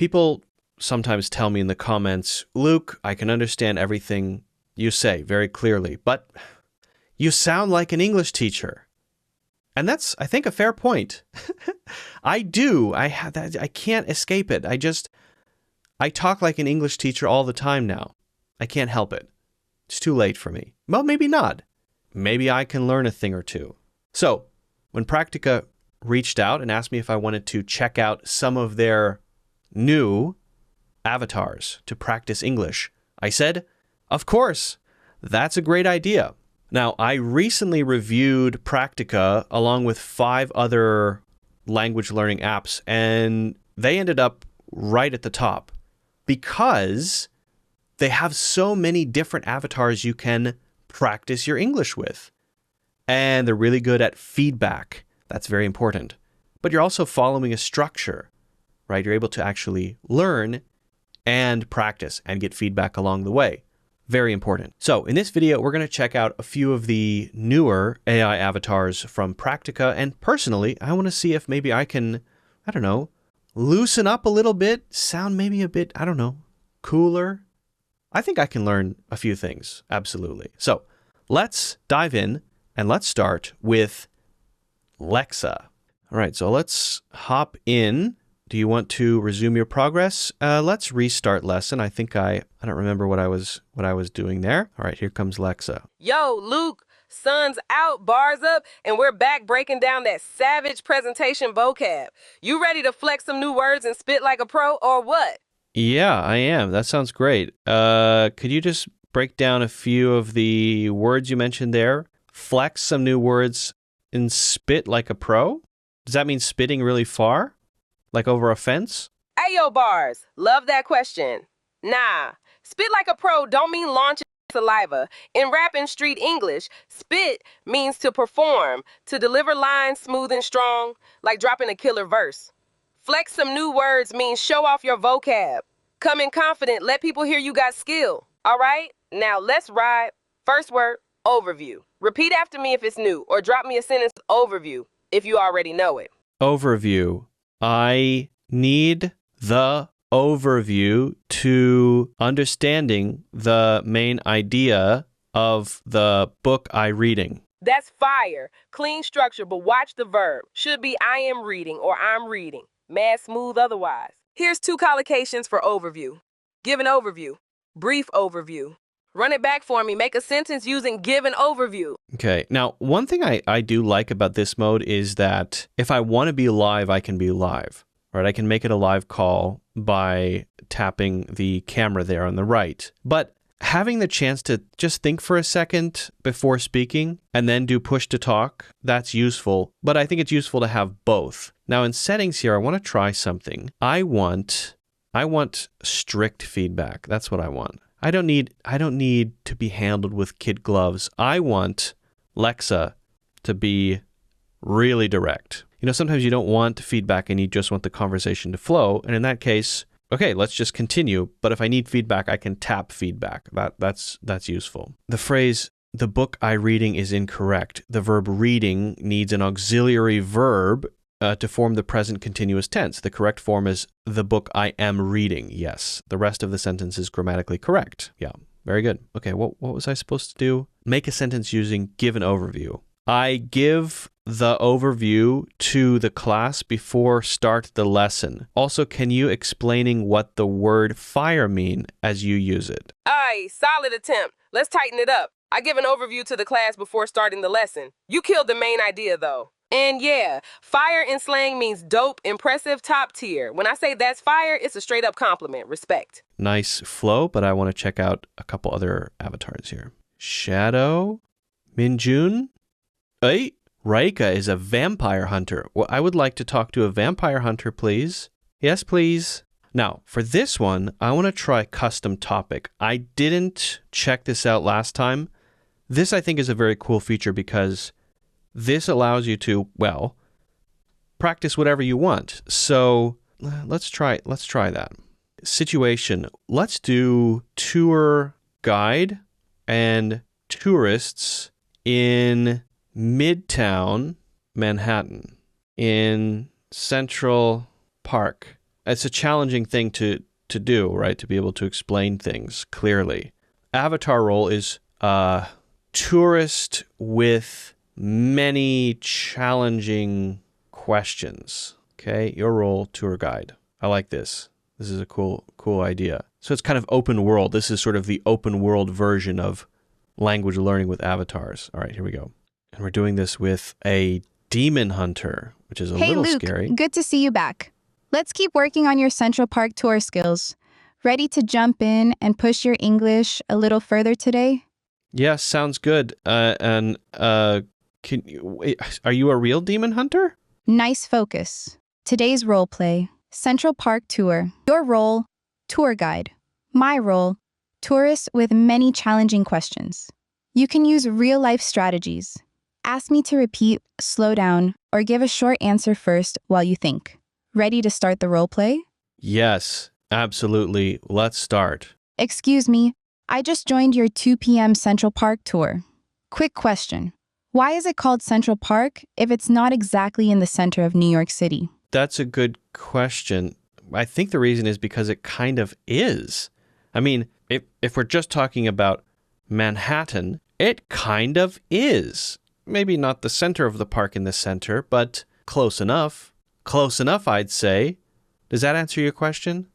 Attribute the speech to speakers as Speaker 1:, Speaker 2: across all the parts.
Speaker 1: People sometimes tell me in the comments, Luke, I can understand everything you say very clearly, but you sound like an English teacher. And that's, I think, a fair point. I do. I can't escape it. I talk like an English teacher all the time now. I can't help it. It's too late for me. Well, maybe not. Maybe I can learn a thing or two. So, when Praktika reached out and asked me if I wanted to check out some of their new avatars to practice English, I said, of course, that's a great idea. Now, I recently reviewed Praktika along with 5 other language learning apps, and they ended up right at the top because they have so many different avatars you can practice your English with. And they're really good at feedback. That's very important. But you're also following a structure, right? You're able to actually learn and practice and get feedback along the way. Very important. So in this video, we're going to check out a few of the newer AI avatars from Praktika. And personally, I want to see if maybe I can, I don't know, loosen up a little bit, sound maybe a bit, I don't know, cooler. I think I can learn a few things. Absolutely. So let's dive in and let's start with Lexa. All right, so let's hop in. Do you want to resume your progress? Let's restart lesson. I think I don't remember what I was doing there. All right, here comes Lexa.
Speaker 2: Yo, Luke, sun's out, bars up, and we're back breaking down that savage presentation vocab. You ready to flex some new words and spit like a pro, or what?
Speaker 1: Yeah, I am. That sounds great. Could you just break down a few of the words you mentioned there? Flex some new words and spit like a pro? Does that mean spitting really far? Like over a fence?
Speaker 2: Ayo, bars. Love that question. Nah, spit like a pro don't mean launching saliva. In rap and street English, spit means to perform, to deliver lines smooth and strong, like dropping a killer verse. Flex some new words means show off your vocab. Come in confident, let people hear you got skill. All right? Now let's ride. First word, overview. Repeat after me if it's new, or drop me a sentence overview if you already know it.
Speaker 1: Overview. I need the overview to understanding the main idea of the book I'm reading.
Speaker 2: That's fire. Clean structure, but watch the verb. Should be I am reading or I'm reading. Mad smooth otherwise. Here's 2 collocations for overview. Give an overview. Brief overview. Run it back for me. Make a sentence using give an overview.
Speaker 1: Okay. Now, one thing I do like about this mode is that if I want to be live, I can be live, right? I can make it a live call by tapping the camera there on the right. But having the chance to just think for a second before speaking and then do push to talk, that's useful. But I think it's useful to have both. Now, in settings here, I want to try something. I want strict feedback. That's what I want. I don't need to be handled with kid gloves. I want Lexa to be really direct. You know, sometimes you don't want feedback and you just want the conversation to flow. And in that case, okay, let's just continue. But if I need feedback, I can tap feedback. That's useful. The phrase, the book I'm reading is incorrect. The verb reading needs an auxiliary verb to form the present continuous tense. The correct form is the book I am reading. Yes. The rest of the sentence is grammatically correct. Yeah. Very good. Okay. What was I supposed to do? Make a sentence using give an overview. I give the overview to the class before start the lesson. Also, can you explaining what the word fire mean as you use it?
Speaker 2: Aye, solid attempt. Let's tighten it up. I give an overview to the class before starting the lesson. You killed the main idea though. And yeah, fire in slang means dope, impressive, top tier. When I say that's fire, it's a straight up compliment. Respect.
Speaker 1: Nice flow, but I want to check out a couple other avatars here. Shadow, Minjun. Hey, Raika is a vampire hunter. Well, I would like to talk to a vampire hunter, please. Yes, please. Now, for this one, I want to try custom topic. I didn't check this out last time. This, I think, is a very cool feature because this allows you to, well, practice whatever you want. So let's try that. Situation. Let's do tour guide and tourists in Midtown Manhattan in Central Park. it's a challenging thing to do, right? To be able to explain things clearly. Avatar role is tourist with many challenging questions. Okay, your role, tour guide. I like this. This is a cool idea. So it's kind of open world. This is sort of the open world version of language learning with avatars. All right, here we go. And we're doing this with a demon hunter, which is a little
Speaker 3: Luke,
Speaker 1: scary.
Speaker 3: Good to see you back. Let's keep working on your Central Park tour skills. Ready to jump in and push your English a little further today?
Speaker 1: Yes, sounds good. Are you a real demon hunter?
Speaker 3: Nice focus. Today's role play, Central Park tour. Your role, tour guide. My role, tourist with many challenging questions. You can use real-life strategies. Ask me to repeat, slow down, or give a short answer first while you think. Ready to start the role play?
Speaker 1: Yes, absolutely. Let's start.
Speaker 3: Excuse me, I just joined your 2 p.m. Central Park tour. Quick question. Why is it called Central Park if it's not exactly in the center of New York City?
Speaker 1: That's a good question. I think the reason is because it kind of is. I mean, if we're just talking about Manhattan, it kind of is. Maybe not the center of the park in the center, but close enough. Close enough, I'd say. Does that answer your question?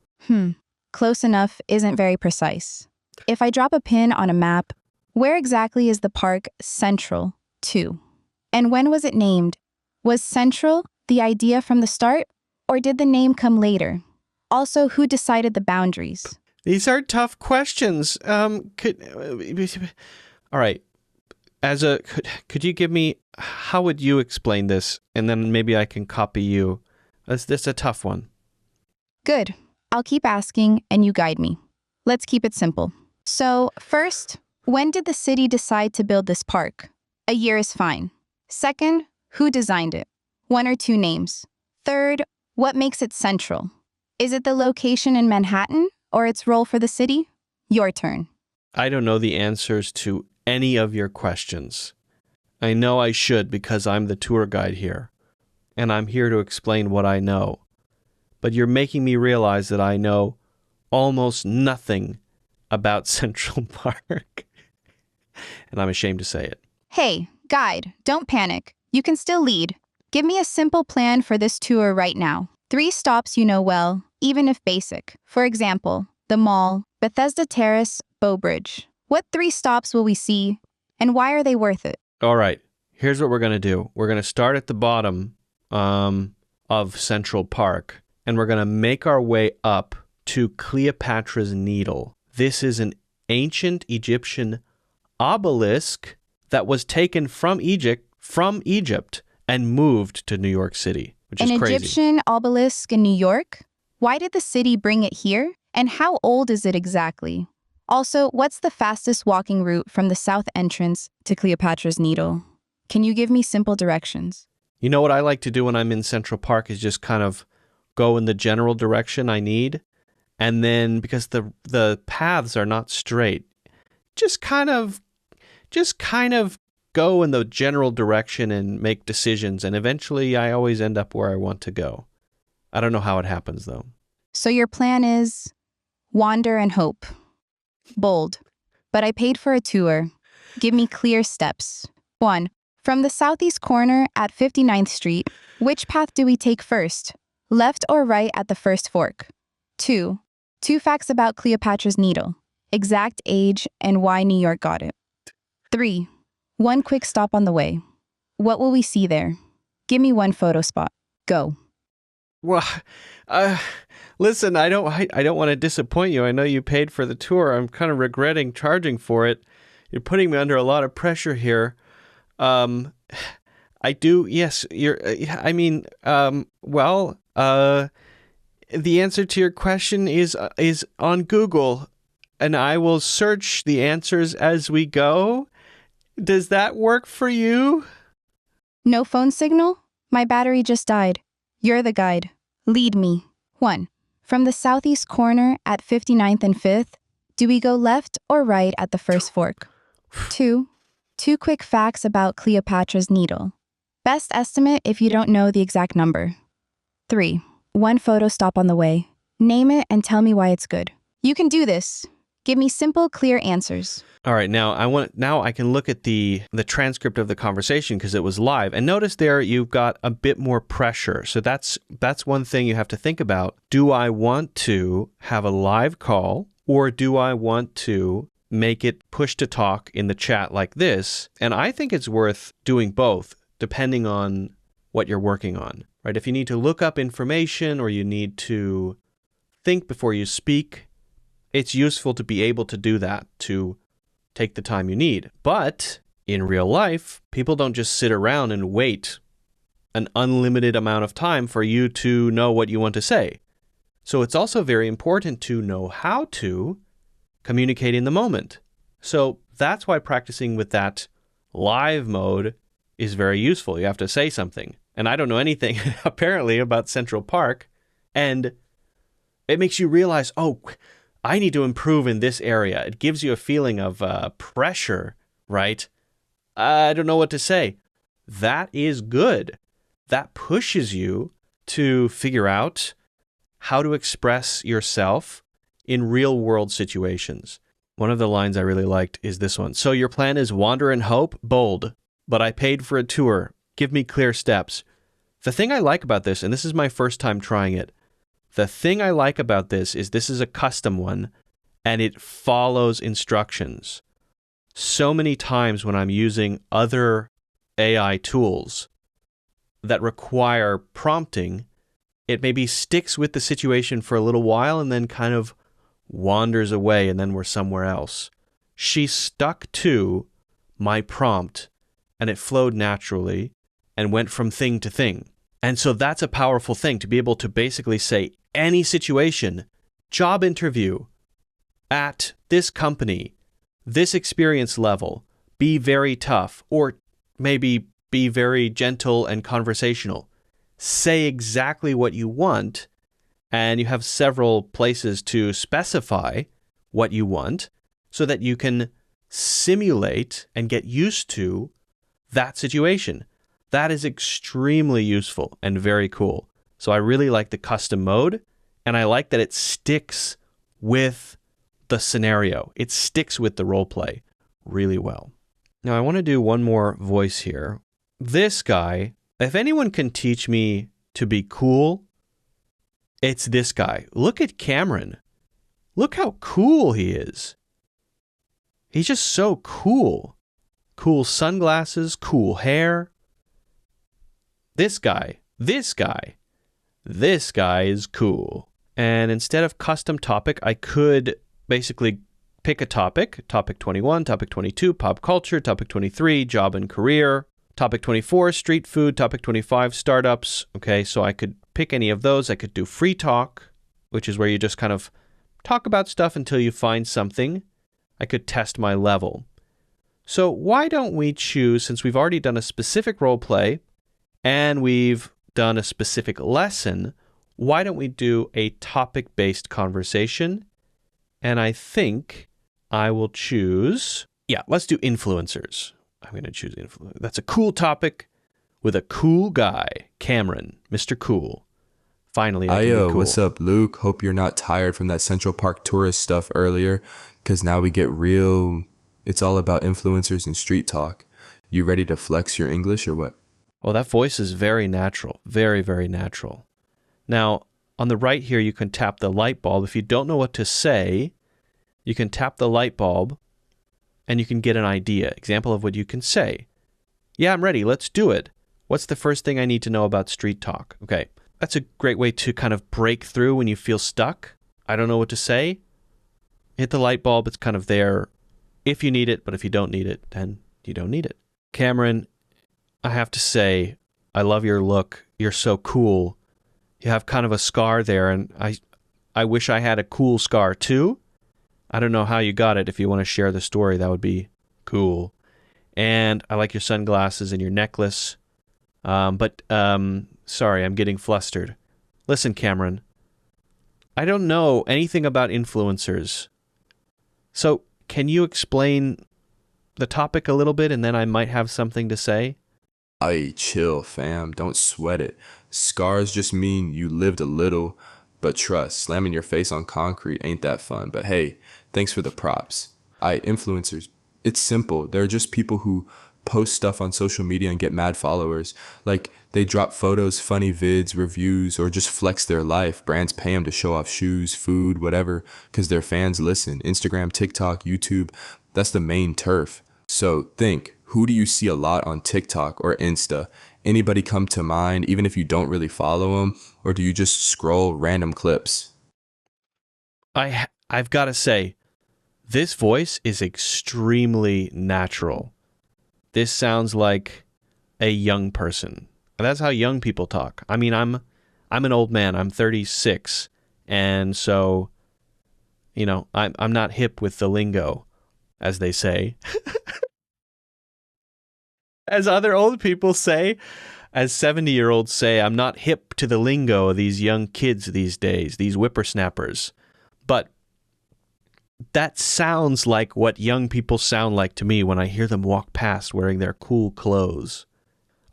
Speaker 3: Close enough isn't very precise. If I drop a pin on a map, where exactly is the park central to? And when was it named? Was central the idea from the start, or did the name come later? Also, who decided the boundaries?
Speaker 1: These are tough questions. All right. Could you give me, how would you explain this? And then maybe I can copy you. This is a tough one.
Speaker 3: Good. I'll keep asking and you guide me. Let's keep it simple. So, first, when did the city decide to build this park? A year is fine. Second, who designed it? 1 or 2 names. Third, what makes it central? Is it the location in Manhattan or its role for the city? Your turn.
Speaker 1: I don't know the answers to any of your questions. I know I should because I'm the tour guide here, and I'm here to explain what I know. But you're making me realize that I know almost nothing about Central Park. And I'm ashamed to say it.
Speaker 3: Hey, guide, don't panic. You can still lead. Give me a simple plan for this tour right now. 3 stops you know well, even if basic. For example, the mall, Bethesda Terrace, Bow Bridge. What 3 stops will we see, and why are they worth it?
Speaker 1: All right, here's what we're going to do. We're going to start at the bottom of Central Park, and we're going to make our way up to Cleopatra's Needle. This is an ancient Egyptian obelisk that was taken from Egypt and moved to New York City, which is crazy.
Speaker 3: An Egyptian obelisk in New York? Why did the city bring it here? And how old is it exactly? Also, what's the fastest walking route from the south entrance to Cleopatra's Needle? Can you give me simple directions?
Speaker 1: You know what I like to do when I'm in Central Park is just kind of go in the general direction I need. And then, because the paths are not straight, just kind of go in the general direction and make decisions. And eventually I always end up where I want to go. I don't know how it happens, though.
Speaker 3: So your plan is wander and hope. Bold. But I paid for a tour. Give me clear steps. 1. From the southeast corner at 59th Street, which path do we take first? Left or right at the first fork? 2. 2 facts about Cleopatra's Needle. Exact age and why New York got it. 3. 1 quick stop on the way. What will we see there? Give me 1 photo spot. Go.
Speaker 1: Well, listen, I don't want to disappoint you. I know you paid for the tour. I'm kind of regretting charging for it. You're putting me under a lot of pressure here. I do. Yes, the answer to your question is on Google, and I will search the answers as we go. Does that work for you?
Speaker 3: No phone signal? My battery just died. You're the guide. Lead me. 1. From the southeast corner at 59th and 5th, do we go left or right at the first fork? 2. 2 quick facts about Cleopatra's Needle. Best estimate if you don't know the exact number. 3. one photo stop on the way. Name it and tell me why it's good. You can do this. Give me simple, clear answers.
Speaker 1: All right, now I can look at the transcript of the conversation because it was live. And notice there you've got a bit more pressure. So that's one thing you have to think about. Do I want to have a live call, or do I want to make it push to talk in the chat like this? And I think it's worth doing both depending on what you're working on, right? If you need to look up information or you need to think before you speak, it's useful to be able to do that, to take the time you need. But in real life, people don't just sit around and wait an unlimited amount of time for you to know what you want to say. So it's also very important to know how to communicate in the moment. So that's why practicing with that live mode is very useful. You have to say something. And I don't know anything, apparently, about Central Park. And it makes you realize, oh, I need to improve in this area. It gives you a feeling of pressure, right? I don't know what to say. That is good. That pushes you to figure out how to express yourself in real world situations. One of the lines I really liked is this one. So your plan is wander and hope, bold, but I paid for a tour. Give me clear steps. The thing I like about this, and this is my first time trying it, the thing I like about this is a custom one, and it follows instructions. So many times when I'm using other AI tools that require prompting, it maybe sticks with the situation for a little while and then kind of wanders away, and then we're somewhere else. She stuck to my prompt, and it flowed naturally and went from thing to thing. And so that's a powerful thing, to be able to basically say any situation, job interview, at this company, this experience level, be very tough, or maybe be very gentle and conversational. Say exactly what you want, and you have several places to specify what you want so that you can simulate and get used to that situation. That is extremely useful and very cool. So I really like the custom mode, and I like that it sticks with the scenario. It sticks with the role play really well. Now I want to do one more voice here. This guy, if anyone can teach me to be cool, it's this guy. Look at Cameron. Look how cool he is. He's just so cool. Cool sunglasses, cool hair. This guy is cool. And instead of custom topic, I could basically pick a topic. Topic 21, topic 22, pop culture, topic 23, job and career, topic 24, street food, topic 25, startups. Okay, so I could pick any of those. I could do free talk, which is where you just kind of talk about stuff until you find something. I could test my level. So why don't we choose, since we've already done a specific role play and we've done a specific lesson, why don't we do a topic-based conversation? And I think I will choose, let's do influencers. I'm going to choose influencers. That's a cool topic with a cool guy, Cameron, Mr. Cool. Finally, I can be cool.
Speaker 4: What's up, Luke? Hope you're not tired from that Central Park tourist stuff earlier, because now we get real. It's all about influencers and street talk. You ready to flex your English or what?
Speaker 1: Well, that voice is very natural. Very, very natural. Now, on the right here, you can tap the light bulb. If you don't know what to say, you can tap the light bulb and you can get an idea, example of what you can say. Yeah, I'm ready. Let's do it. What's the first thing I need to know about street talk? Okay, that's a great way to kind of break through when you feel stuck. I don't know what to say. Hit the light bulb. It's kind of there if you need it, but if you don't need it, then you don't need it. Cameron, I have to say, I love your look. You're so cool. You have kind of a scar there, and I wish I had a cool scar too. I don't know how you got it. If you want to share the story, that would be cool. And I like your sunglasses and your necklace. Sorry, I'm getting flustered. Listen, Cameron, I don't know anything about influencers. So can you explain the topic a little bit, and then I might have something to say?
Speaker 4: Ay, chill, fam. Don't sweat it. Scars just mean you lived a little, but trust, slamming your face on concrete ain't that fun. But hey, thanks for the props. Influencers, it's simple. They're just people who post stuff on social media and get mad followers. Like, they drop photos, funny vids, reviews, or just flex their life. Brands pay them to show off shoes, food, whatever, because their fans listen. Instagram, TikTok, YouTube, that's the main turf. So think, who do you see a lot on TikTok or Insta? Anybody come to mind, even if you don't really follow them? Or do you just scroll random clips?
Speaker 1: I've got to say, this voice is extremely natural. This sounds like a young person. That's how young people talk. I mean, I'm an old man. I'm 36, and so, I'm not hip with the lingo, as they say. As other old people say, as 70-year-olds say, I'm not hip to the lingo of these young kids these days, these whippersnappers. But that sounds like what young people sound like to me when I hear them walk past wearing their cool clothes.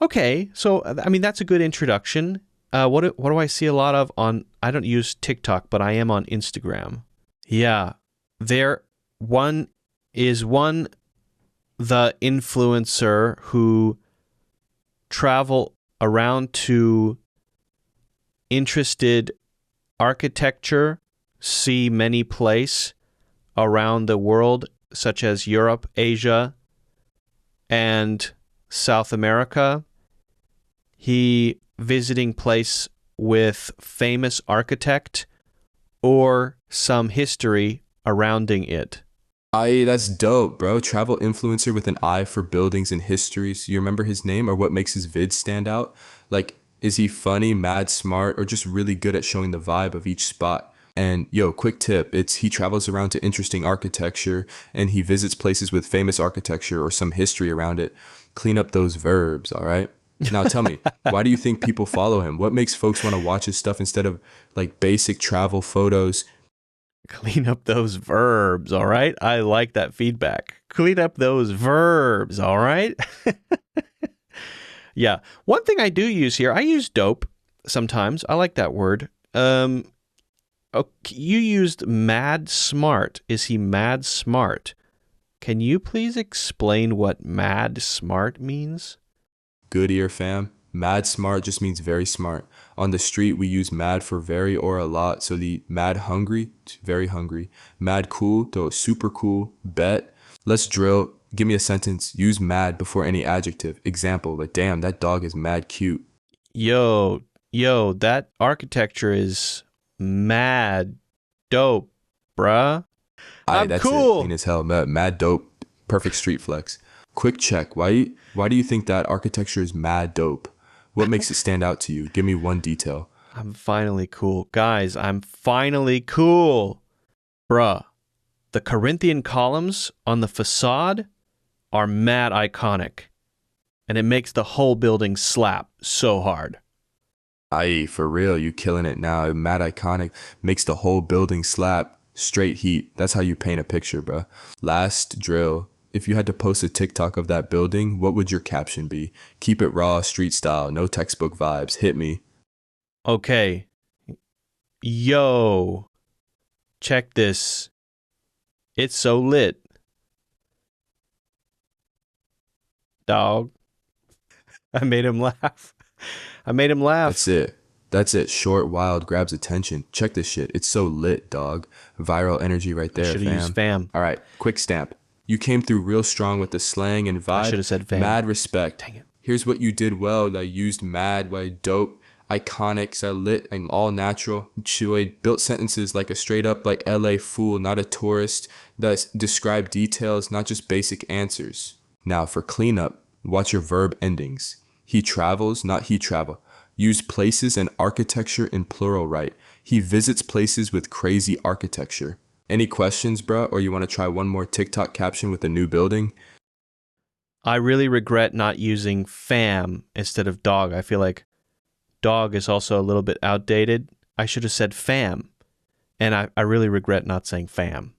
Speaker 1: Okay, so, I mean, that's a good introduction. What do I see a lot of on, I don't use TikTok, but I am on Instagram. Yeah, the influencer who travel around to interested architecture, see many places around the world, such as Europe, Asia, and South America. He visiting place with famous architect or some history surrounding it.
Speaker 4: That's dope, bro. Travel influencer with an eye for buildings and histories. You remember his name or what makes his vids stand out? Like, is he funny, mad smart, or just really good at showing the vibe of each spot? And yo, quick tip, he travels around to interesting architecture and he visits places with famous architecture or some history around it. Clean up those verbs, all right? Now tell me, why do you think people follow him? What makes folks want to watch his stuff instead of like basic travel photos?
Speaker 1: Clean up those verbs, all right? I like that feedback. Clean up those verbs, all right? Yeah. One thing I do use here, I use dope sometimes. I like that word. You used mad smart. Is he mad smart? Can you please explain what mad smart means?
Speaker 4: Good ear, fam. Mad smart just means very smart. On the street, we use mad for very or a lot. So the mad hungry, very hungry. Mad cool, though super cool. Bet. Let's drill. Give me a sentence. Use mad before any adjective. Example, like, damn, that dog is mad cute.
Speaker 1: Yo, that architecture is mad dope, bruh. I'm
Speaker 4: That's
Speaker 1: cool.
Speaker 4: it. Clean as hell. Mad dope. Perfect street flex. Quick check. Why do you think that architecture is mad dope? What makes it stand out to you? Give me one detail.
Speaker 1: I'm finally cool. Guys, I'm finally cool. Bruh, the Corinthian columns on the facade are mad iconic. And it makes the whole building slap so hard.
Speaker 4: For real, you killing it now. Mad iconic makes the whole building slap. Straight heat. That's how you paint a picture, bro. Last drill. If you had to post a TikTok of that building, what would your caption be? Keep it raw, street style, no textbook vibes. Hit me.
Speaker 1: Okay. Yo. Check this. It's so lit. Dog. I made him laugh.
Speaker 4: That's it. Short, wild, grabs attention. Check this shit. It's so lit, dog. Viral energy right there,
Speaker 1: I should have used fam.
Speaker 4: All right, quick stamp. You came through real strong with the slang and vibe.
Speaker 1: I should have said fam.
Speaker 4: Mad respect.
Speaker 1: Dang it.
Speaker 4: Here's what you did well. I used mad, dope, iconic, lit, and all natural. Choy built sentences like a straight up like LA fool, not a tourist. That describe details, not just basic answers. Now for cleanup, watch your verb endings. He travels, not he travel. Use places and architecture in plural right. He visits places with crazy architecture. Any questions, bruh? Or you want to try one more TikTok caption with a new building?
Speaker 1: I really regret not using fam instead of dog. I feel like dog is also a little bit outdated. I should have said fam. And I really regret not saying fam.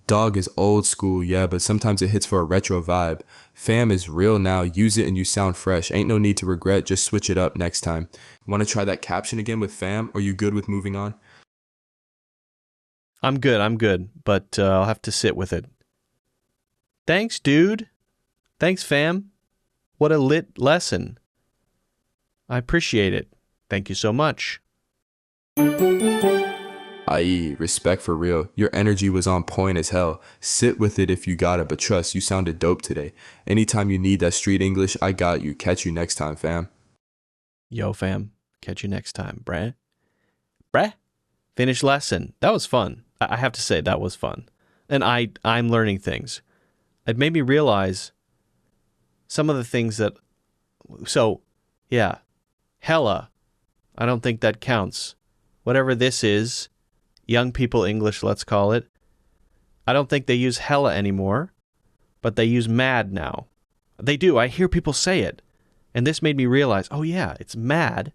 Speaker 4: Dog is old school, yeah, but sometimes it hits for a retro vibe. Fam is real now. Use it and you sound fresh. Ain't no need to regret. Just switch it up next time. Want to try that caption again with fam? Or you good with moving on?
Speaker 1: I'm good, but I'll have to sit with it. Thanks, dude. Thanks, fam. What a lit lesson. I appreciate it. Thank you so much.
Speaker 4: I.e., respect for real. Your energy was on point as hell. Sit with it if you got it, but trust, you sounded dope today. Anytime you need that street English, I got you. Catch you next time, fam.
Speaker 1: Yo, fam. Catch you next time, bruh. Bruh. Finish lesson. That was fun. I have to say, that was fun. And I'm learning things. It made me realize some of the things that... So, yeah. Hella. I don't think that counts. Whatever this is, young people English, let's call it. I don't think they use hella anymore, but they use mad now. They do. I hear people say it. And this made me realize, oh yeah, it's mad,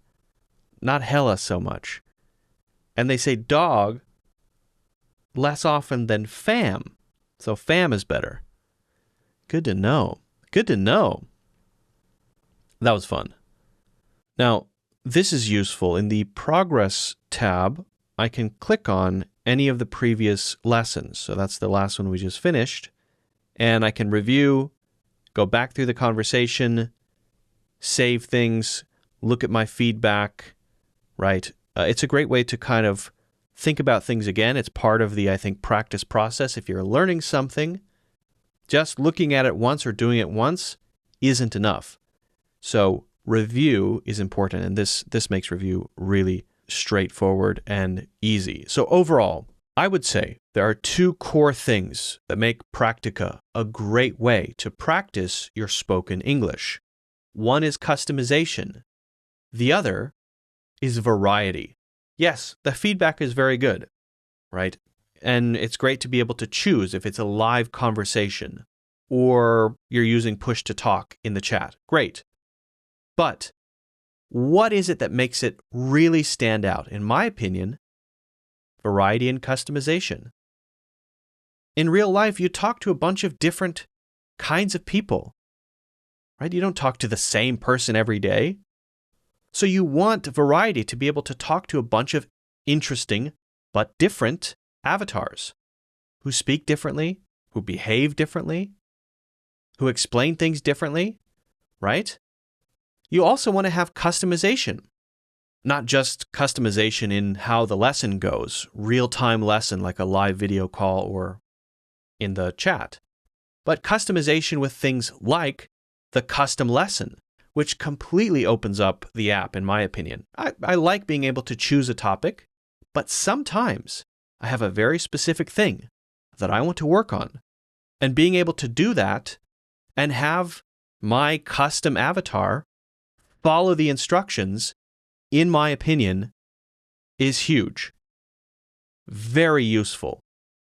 Speaker 1: not hella so much. And they say dog less often than fam. So fam is better. Good to know. Good to know. That was fun. Now, this is useful. In the Progress tab, I can click on any of the previous lessons. So that's the last one we just finished. And I can review, go back through the conversation, save things, look at my feedback, right? It's a great way to kind of think about things again. It's part of the, I think, practice process. If you're learning something, just looking at it once or doing it once isn't enough. So review is important, and this makes review really straightforward and easy. So overall, I would say there are two core things that make Praktika a great way to practice your spoken English. One is customization. The other is variety. Yes, the feedback is very good, right? And it's great to be able to choose if it's a live conversation or you're using push to talk in the chat. Great. But what is it that makes it really stand out? In my opinion, variety and customization. In real life, you talk to a bunch of different kinds of people, right? You don't talk to the same person every day. So you want variety to be able to talk to a bunch of interesting but different avatars who speak differently, who behave differently, who explain things differently, right? You also want to have customization, not just customization in how the lesson goes, real-time lesson like a live video call or in the chat, but customization with things like the custom lesson, which completely opens up the app, in my opinion. I like being able to choose a topic, but sometimes I have a very specific thing that I want to work on. And being able to do that and have my custom avatar follow the instructions, in my opinion, is huge. Very useful.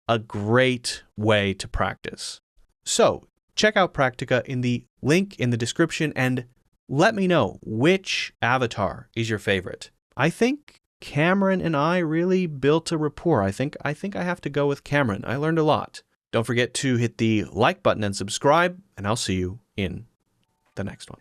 Speaker 1: A great way to practice. So, check out Praktika in the link in the description and let me know which avatar is your favorite. I think Cameron and I really built a rapport. I think I have to go with Cameron. I learned a lot. Don't forget to hit the like button and subscribe, and I'll see you in the next one.